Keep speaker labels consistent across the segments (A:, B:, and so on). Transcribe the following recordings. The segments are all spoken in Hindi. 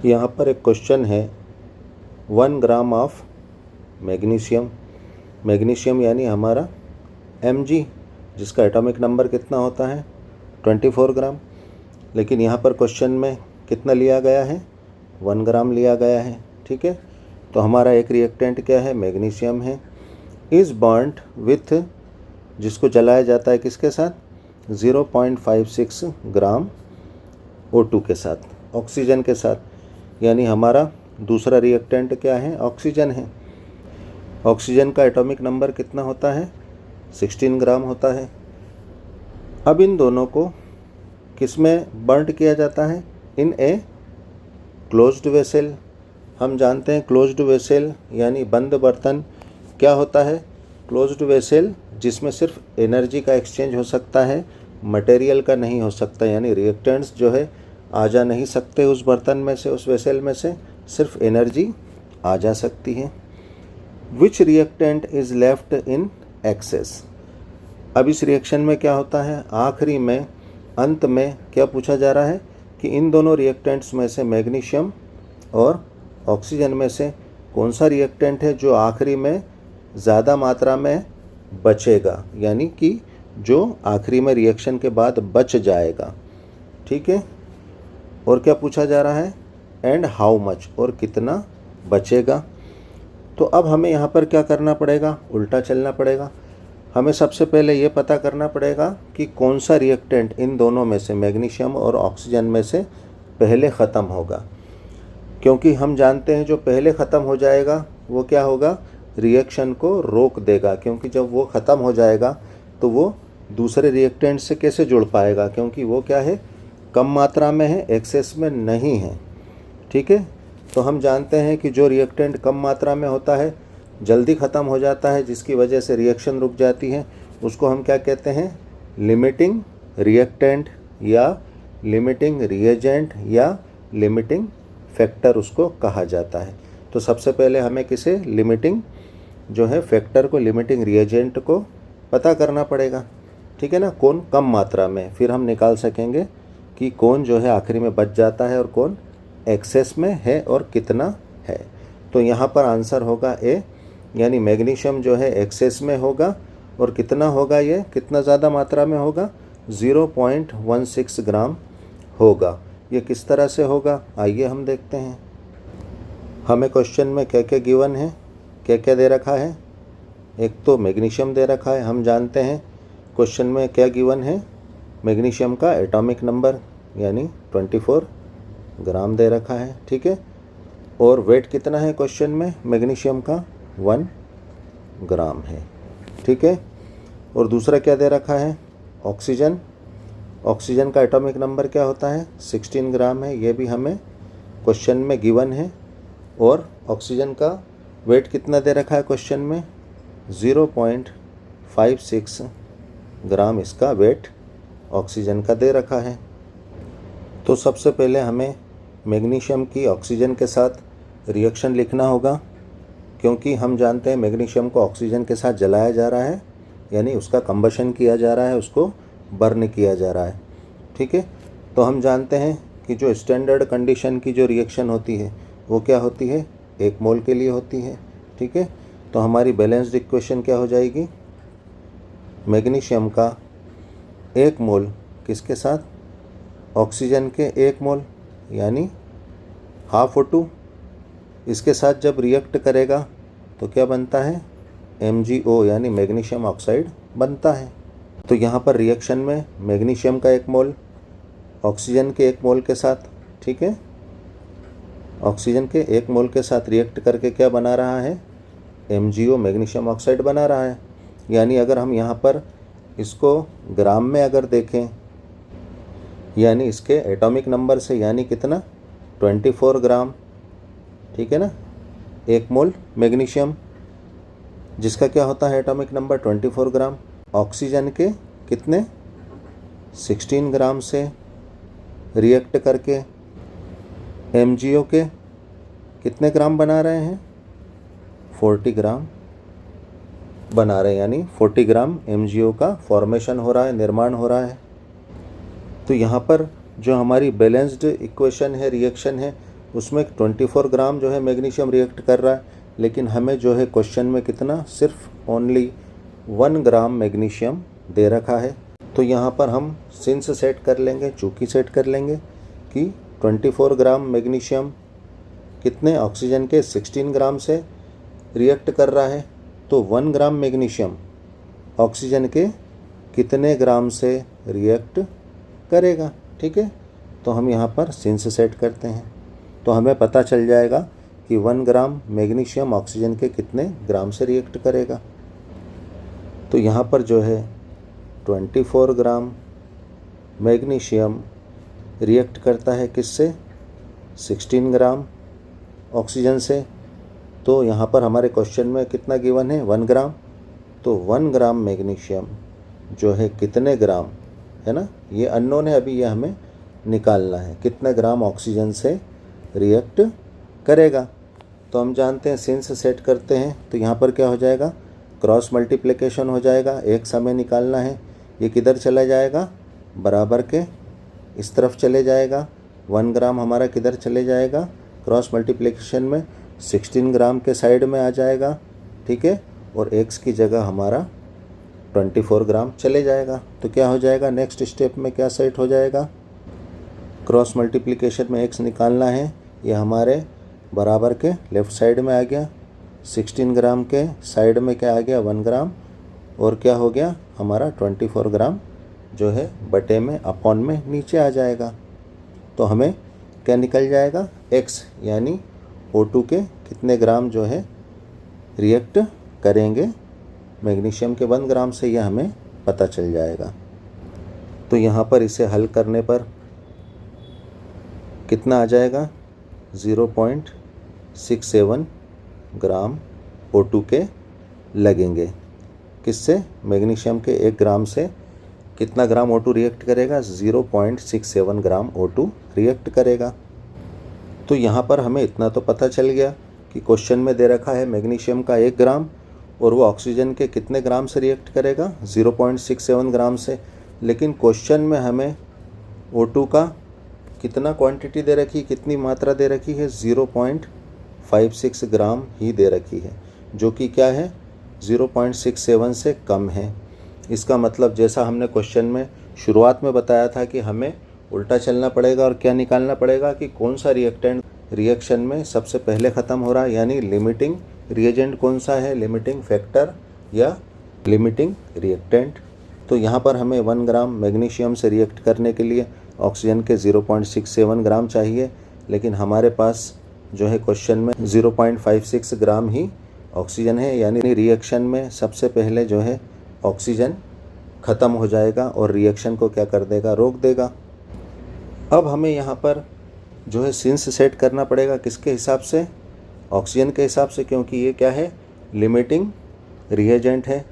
A: यहाँ पर एक क्वेश्चन है 1 ग्राम ऑफ मैग्नीशियम। मैग्नीशियम यानी हमारा Mg, जिसका एटॉमिक नंबर कितना होता है 24 ग्राम। लेकिन यहाँ पर क्वेश्चन में कितना लिया गया है 1 ग्राम लिया गया है। ठीक है, तो हमारा एक रिएक्टेंट क्या है मैग्नीशियम है। इज़ बॉन्ड विथ, जिसको जलाया जाता है किसके साथ 0.56 ग्राम O2 के साथ, ऑक्सीजन के साथ। यानी हमारा दूसरा रिएक्टेंट क्या है ऑक्सीजन है। ऑक्सीजन का एटॉमिक नंबर कितना होता है 16 ग्राम होता है। अब इन दोनों को किस में बर्न किया जाता है इन ए क्लोज्ड वेसल। हम जानते हैं क्लोज्ड वेसल यानी बंद बर्तन क्या होता है। क्लोज्ड वेसल जिसमें सिर्फ एनर्जी का एक्सचेंज हो सकता है, मटेरियल का नहीं हो सकता। यानी रिएक्टेंट्स जो है आ जा नहीं सकते उस बर्तन में से, उस वेसल में से सिर्फ एनर्जी आ जा सकती है। Which reactant is left in excess. अब इस रिएक्शन में क्या होता है आखिरी में अंत में क्या पूछा जा रहा है कि इन दोनों रिएक्टेंट्स में से मैग्नीशियम और ऑक्सीजन में से कौन सा रिएक्टेंट है जो आखिरी में ज़्यादा मात्रा में बचेगा, यानी कि जो आखिरी में रिएक्शन के बाद बच जाएगा। ठीक है, और क्या पूछा जा रहा है एंड हाउ मच, और कितना बचेगा। तो अब हमें यहाँ पर क्या करना पड़ेगा उल्टा चलना पड़ेगा। हमें सबसे पहले ये पता करना पड़ेगा कि कौन सा रिएक्टेंट इन दोनों में से मैग्नीशियम और ऑक्सीजन में से पहले ख़त्म होगा। क्योंकि हम जानते हैं जो पहले ख़त्म हो जाएगा वो क्या होगा रिएक्शन को रोक देगा। क्योंकि जब वो ख़त्म हो जाएगा तो वो दूसरे रिएक्टेंट से कैसे जुड़ पाएगा, क्योंकि वो क्या है कम मात्रा में है, एक्सेस में नहीं है। ठीक है, तो हम जानते हैं कि जो रिएक्टेंट कम मात्रा में होता है जल्दी ख़त्म हो जाता है, जिसकी वजह से रिएक्शन रुक जाती है, उसको हम क्या कहते हैं लिमिटिंग रिएक्टेंट या लिमिटिंग रिएजेंट या लिमिटिंग फैक्टर उसको कहा जाता है। तो सबसे पहले हमें किसे लिमिटिंग जो है फैक्टर को, लिमिटिंग रिएजेंट को पता करना पड़ेगा। ठीक है ना, कौन कम मात्रा में, फिर हम निकाल सकेंगे कि कौन जो है आखिरी में बच जाता है और कौन एक्सेस में है और कितना है। तो यहाँ पर आंसर होगा ए, यानी मैग्नीशियम जो है एक्सेस में होगा और कितना होगा, ये कितना ज़्यादा मात्रा में होगा 0.16 ग्राम होगा। ये किस तरह से होगा आइए हम देखते हैं। हमें क्वेश्चन में क्या क्या गिवन है, क्या क्या दे रखा है। एक तो मैग्नीशियम दे रखा है, हम जानते हैं क्वेश्चन में क्या गिवन है मैग्नीशियम का एटॉमिक नंबर यानी 24 ग्राम दे रखा है। ठीक है, और वेट कितना है क्वेश्चन में मैग्नीशियम का 1 ग्राम है। ठीक है, और दूसरा क्या दे रखा है ऑक्सीजन। ऑक्सीजन का एटॉमिक नंबर क्या होता है 16 ग्राम है, ये भी हमें क्वेश्चन में गिवन है। और ऑक्सीजन का वेट कितना दे रखा है क्वेश्चन में 0.56 ग्राम इसका वेट ऑक्सीजन का दे रखा है। तो सबसे पहले हमें मैग्नीशियम की ऑक्सीजन के साथ रिएक्शन लिखना होगा, क्योंकि हम जानते हैं मैग्नीशियम को ऑक्सीजन के साथ जलाया जा रहा है, यानी उसका कंबशन किया जा रहा है, उसको बर्न किया जा रहा है। ठीक है, तो हम जानते हैं कि जो स्टैंडर्ड कंडीशन की जो रिएक्शन होती है वो क्या होती है 1 मोल के लिए होती है। ठीक है, तो हमारी बैलेंस्ड इक्वेशन क्या हो जाएगी मैग्नीशियम का 1 मोल किसके साथ ऑक्सीजन के 1 मोल यानी हाफ O2 इसके साथ जब रिएक्ट करेगा तो क्या बनता है MgO यानी मैग्नीशियम ऑक्साइड बनता है। तो यहाँ पर रिएक्शन में मैग्नीशियम का 1 मोल ऑक्सीजन के 1 मोल के साथ, ठीक है, ऑक्सीजन के 1 मोल के साथ रिएक्ट करके क्या बना रहा है MgO मैग्नीशियम ऑक्साइड बना रहा है। यानी अगर हम यहाँ पर इसको ग्राम में अगर देखें यानी इसके एटॉमिक नंबर से, यानी कितना 24 ग्राम। ठीक है ना, 1 मोल मैग्नीशियम जिसका क्या होता है एटॉमिक नंबर 24 ग्राम, ऑक्सीजन के कितने 16 ग्राम से रिएक्ट करके MgO के कितने ग्राम बना रहे हैं 40 ग्राम बना रहे हैं, यानी 40 ग्राम MgO का फॉर्मेशन हो रहा है, निर्माण हो रहा है। तो यहाँ पर जो हमारी बैलेंस्ड इक्वेशन है, रिएक्शन है, उसमें 24 ग्राम जो है मैग्नीशियम रिएक्ट कर रहा है, लेकिन हमें जो है क्वेश्चन में कितना, सिर्फ ओनली 1 ग्राम मैग्नीशियम दे रखा है। तो यहाँ पर हम सिंस सेट कर लेंगे, चूँकि सेट कर लेंगे कि 24 ग्राम मैग्नीशियम कितने ऑक्सीजन के 16 ग्राम से रिएक्ट कर रहा है, तो 1 ग्राम मैग्नीशियम ऑक्सीजन के कितने ग्राम से रिएक्ट करेगा। ठीक है, तो हम यहाँ पर सिंस सेट करते हैं, तो हमें पता चल जाएगा कि 1 ग्राम मैग्नीशियम ऑक्सीजन के कितने ग्राम से रिएक्ट करेगा। तो यहाँ पर जो है 24 ग्राम मैग्नीशियम रिएक्ट करता है किससे, 16 ग्राम ऑक्सीजन से। तो यहाँ पर हमारे क्वेश्चन में कितना गिवन है, 1 ग्राम। तो 1 ग्राम मैग्नीशियम जो है कितने ग्राम, है ना, ये अननोन है, अभी ये हमें निकालना है, कितने ग्राम ऑक्सीजन से रिएक्ट करेगा। तो हम जानते हैं सिंस सेट करते हैं, तो यहाँ पर क्या हो जाएगा, क्रॉस मल्टीप्लिकेशन हो जाएगा, एक समय निकालना है, ये किधर चला जाएगा, बराबर के इस तरफ चले जाएगा। 1 ग्राम हमारा किधर चले जाएगा, क्रॉस मल्टीप्लिकेशन में 16 ग्राम के साइड में आ जाएगा। ठीक है, और x की जगह हमारा 24 ग्राम चले जाएगा। तो क्या हो जाएगा, नेक्स्ट स्टेप में क्या सेट हो जाएगा, क्रॉस मल्टीप्लिकेशन में x निकालना है, ये हमारे बराबर के लेफ़्ट साइड में आ गया, 16 ग्राम के साइड में क्या आ गया, 1 ग्राम, और क्या हो गया हमारा 24 ग्राम जो है बटे में अपॉन में नीचे आ जाएगा। तो हमें क्या निकल जाएगा, x यानी O2 के कितने ग्राम जो है रिएक्ट करेंगे मैग्नीशियम के 1 ग्राम से, यह हमें पता चल जाएगा। तो यहाँ पर इसे हल करने पर कितना आ जाएगा, 0.67 ग्राम O2 के लगेंगे। किससे, मैग्नीशियम के 1 ग्राम से कितना ग्राम O2 रिएक्ट करेगा, 0.67 ग्राम O2 रिएक्ट करेगा। तो यहाँ पर हमें इतना तो पता चल गया कि क्वेश्चन में दे रखा है मैग्नीशियम का 1 ग्राम और वो ऑक्सीजन के कितने ग्राम से रिएक्ट करेगा, 0.67 ग्राम से। लेकिन क्वेश्चन में हमें O2 का कितना क्वांटिटी दे रखी, कितनी मात्रा दे रखी है, 0.56 ग्राम ही दे रखी है, जो कि क्या है, 0.67 से कम है। इसका मतलब जैसा हमने क्वेश्चन में शुरुआत में बताया था कि हमें उल्टा चलना पड़ेगा और क्या निकालना पड़ेगा कि कौन सा रिएक्टेंट रिएक्शन में सबसे पहले ख़त्म हो रहा है, यानी लिमिटिंग रिएजेंट कौन सा है, लिमिटिंग फैक्टर या लिमिटिंग रिएक्टेंट। तो यहाँ पर हमें 1 ग्राम मैग्नीशियम से रिएक्ट करने के लिए ऑक्सीजन के 0.67 ग्राम चाहिए, लेकिन हमारे पास जो है क्वेश्चन में 0.56 ग्राम ही ऑक्सीजन है, यानी रिएक्शन में सबसे पहले जो है ऑक्सीजन ख़त्म हो जाएगा और रिएक्शन को क्या कर देगा, रोक देगा। अब हमें यहाँ पर जो है सिंस सेट करना पड़ेगा, किसके हिसाब से, ऑक्सीजन के हिसाब से, क्योंकि ये क्या है, लिमिटिंग रिएजेंट है,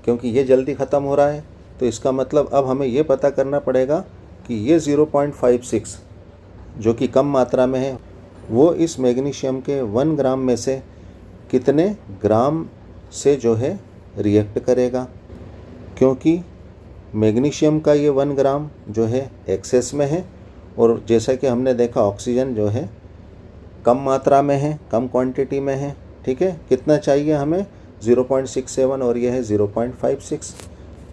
A: क्योंकि ये जल्दी ख़त्म हो रहा है। तो इसका मतलब अब हमें ये पता करना पड़ेगा कि ये 0.56 जो कि कम मात्रा में है, वो इस मैग्नीशियम के 1 ग्राम में से कितने ग्राम से जो है रिएक्ट करेगा, क्योंकि मैग्नीशियम का ये 1 ग्राम जो है एक्सेस में है और जैसा कि हमने देखा ऑक्सीजन जो है कम मात्रा में है, कम क्वांटिटी में है। ठीक है, कितना चाहिए हमें, 0.67 और ये है 0.56।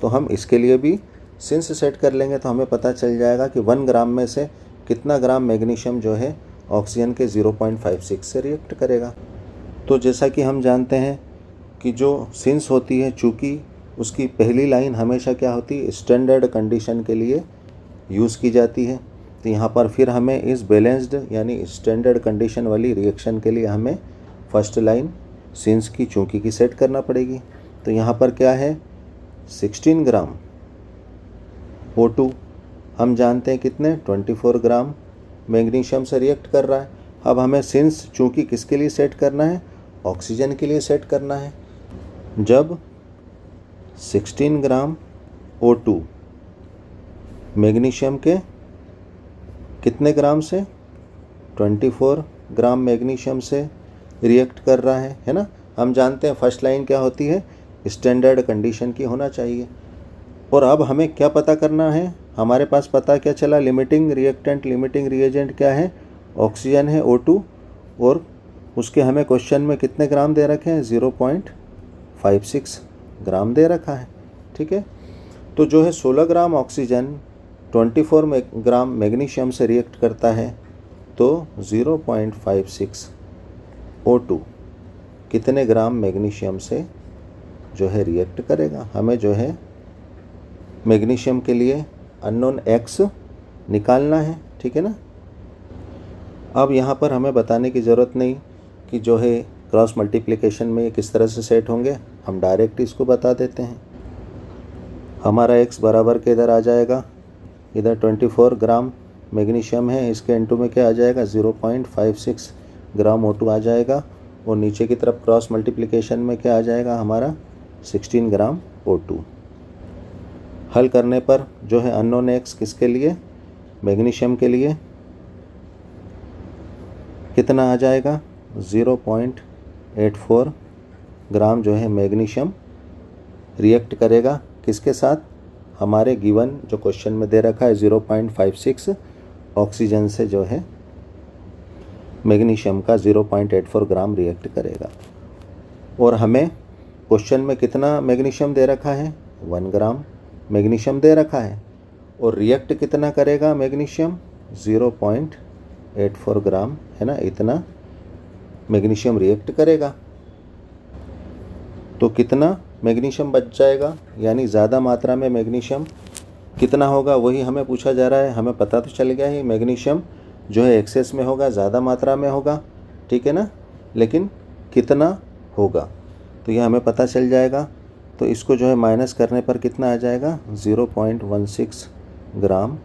A: तो हम इसके लिए भी सिंस सेट कर लेंगे, तो हमें पता चल जाएगा कि 1 ग्राम में से कितना ग्राम मैग्नीशियम जो है ऑक्सीजन के 0.56 से रिएक्ट करेगा। तो जैसा कि हम जानते हैं कि जो सिंस होती है, चूँकि उसकी पहली लाइन हमेशा क्या होती है, स्टैंडर्ड कंडीशन के लिए यूज़ की जाती है। तो यहाँ पर फिर हमें इस बैलेंस्ड यानी स्टैंडर्ड कंडीशन वाली रिएक्शन के लिए हमें फर्स्ट लाइन सिंस की चूँकि की सेट करना पड़ेगी। तो यहाँ पर क्या है, 16 ग्राम O2 हम जानते हैं कितने, 24 ग्राम मैग्नीशियम से रिएक्ट कर रहा है। अब हमें सिंस चूँकि किसके लिए सेट करना है, ऑक्सीजन के लिए सेट करना है। जब 16 ग्राम O2 मैग्नीशियम के कितने ग्राम से, 24 ग्राम मैग्नीशियम से रिएक्ट कर रहा है ना। हम जानते हैं फर्स्ट लाइन क्या होती है, स्टैंडर्ड कंडीशन की होना चाहिए। और अब हमें क्या पता करना है, हमारे पास पता क्या चला, लिमिटिंग रिएक्टेंट लिमिटिंग रिएजेंट क्या है, ऑक्सीजन है O2 और उसके हमें क्वेश्चन में कितने ग्राम दे रखे हैं, 0.56 ग्राम दे रखा है। ठीक है, तो जो है 16 ग्राम ऑक्सीजन 24 ग्राम मैग्नीशियम से रिएक्ट करता है, तो 0.56 O2 कितने ग्राम मैग्नीशियम से जो है रिएक्ट करेगा। हमें जो है मैग्नीशियम के लिए अननोन X निकालना है। ठीक है ना। अब यहाँ पर हमें बताने की ज़रूरत नहीं कि जो है क्रॉस मल्टीप्लिकेशन में ये किस तरह से सेट होंगे, हम डायरेक्ट इसको बता देते हैं। हमारा X बराबर के इधर आ जाएगा, इधर 24 ग्राम मैग्नीशियम है, इसके इनटू में क्या आ जाएगा, 0.56 ग्राम O2 आ जाएगा, और नीचे की तरफ क्रॉस मल्टीप्लिकेशन में क्या आ जाएगा हमारा, 16 ग्राम O2। हल करने पर जो है अननोन X किसके लिए, मैग्नीशियम के लिए कितना आ जाएगा, 0.84 ग्राम जो है मैग्नीशियम रिएक्ट करेगा किसके साथ, हमारे गिवन जो क्वेश्चन में दे रखा है 0.56 ऑक्सीजन से जो है मैग्नीशियम का 0.84 ग्राम रिएक्ट करेगा। और हमें क्वेश्चन में कितना मैग्नीशियम दे रखा है, 1 ग्राम मैग्नीशियम दे रखा है, और रिएक्ट कितना करेगा मैग्नीशियम, 0.84 ग्राम है ना, इतना मैग्नीशियम रिएक्ट करेगा। तो कितना मैग्नीशियम बच जाएगा, यानी ज़्यादा मात्रा में मैग्नीशियम कितना होगा वही हमें पूछा जा रहा है। हमें पता तो चल गया ही मैग्नीशियम जो है एक्सेस में होगा, ज़्यादा मात्रा में होगा, ठीक है ना, लेकिन कितना होगा तो ये हमें पता चल जाएगा। तो इसको जो है माइनस करने पर कितना आ जाएगा, 0.16 ग्राम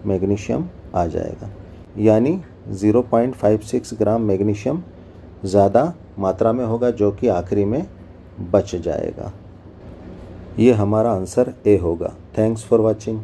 A: मैग्नीशियम आ जाएगा, यानी 0.56 ग्राम मैग्नीशियम ज़्यादा मात्रा में होगा जो कि आखिरी में बच जाएगा। ये हमारा आंसर ए होगा। Thanks for watching.